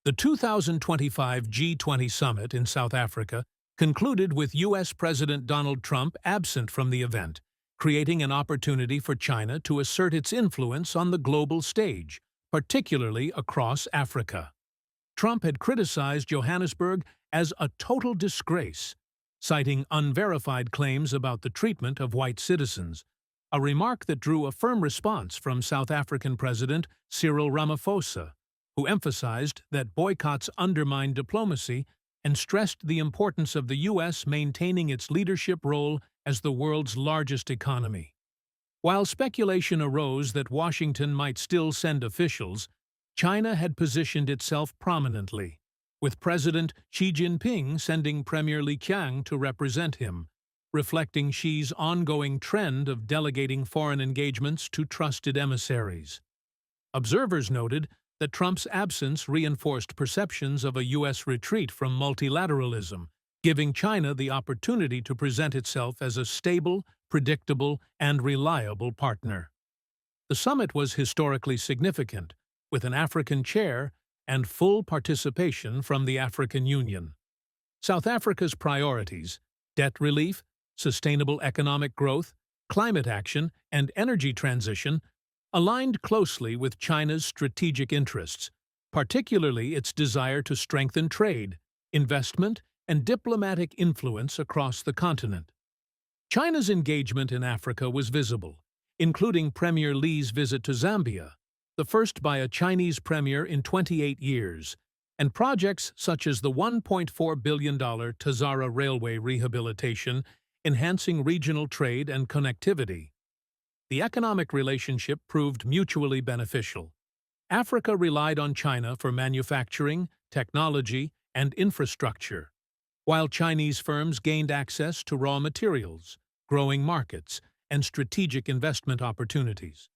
The 2025 G20 Summit in South Africa concluded with U.S. President Donald Trump absent from the event, creating an opportunity for China to assert its influence on the global stage, particularly across Africa. Trump had criticized Johannesburg as a total disgrace, citing unverified claims about the treatment of white citizens, a remark that drew a firm response from South African President Cyril Ramaphosa, who emphasized that boycotts undermine diplomacy and stressed the importance of the U.S. maintaining its leadership role as the world's largest economy. While speculation arose that Washington might still send officials, China had positioned itself prominently, with President Xi Jinping sending Premier Li Qiang to represent him, reflecting Xi's ongoing trend of delegating foreign engagements to trusted emissaries. Observers noted that Trump's absence reinforced perceptions of a U.S. retreat from multilateralism, giving China the opportunity to present itself as a stable, predictable, and reliable partner. The summit was historically significant, with an African chair and full participation from the African Union. South Africa's priorities, debt relief, sustainable economic growth, climate action, and energy transition, aligned closely with China's strategic interests, particularly its desire to strengthen trade, investment, and diplomatic influence across the continent. China's engagement in Africa was visible, including Premier Li's visit to Zambia, the first by a Chinese premier in 28 years, and projects such as the $1.4 billion Tazara Railway rehabilitation, enhancing regional trade and connectivity. The economic relationship proved mutually beneficial. Africa relied on China for manufacturing, technology, and infrastructure, while Chinese firms gained access to raw materials, growing markets, and strategic investment opportunities.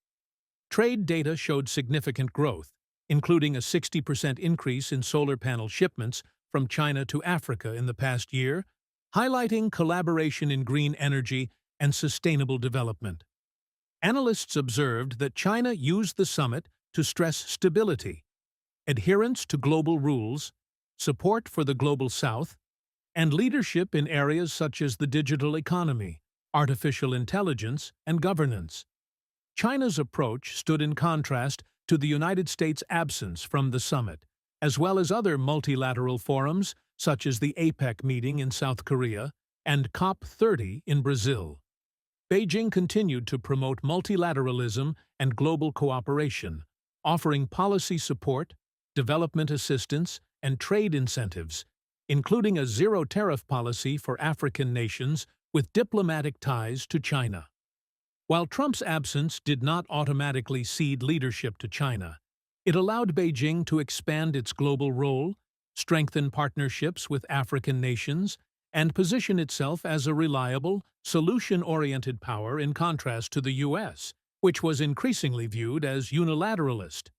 Trade data showed significant growth, including a 60% increase in solar panel shipments from China to Africa in the past year, highlighting collaboration in green energy and sustainable development. Analysts observed that China used the summit to stress stability, adherence to global rules, support for the Global South, and leadership in areas such as the digital economy, artificial intelligence, and governance. China's approach stood in contrast to the United States' absence from the summit, as well as other multilateral forums such as the APEC meeting in South Korea and COP30 in Brazil. Beijing continued to promote multilateralism and global cooperation, offering policy support, development assistance, and trade incentives, including a zero-tariff policy for African nations with diplomatic ties to China. While Trump's absence did not automatically cede leadership to China, it allowed Beijing to expand its global role, strengthen partnerships with African nations, and position itself as a reliable, solution-oriented power in contrast to the U.S., which was increasingly viewed as unilateralist.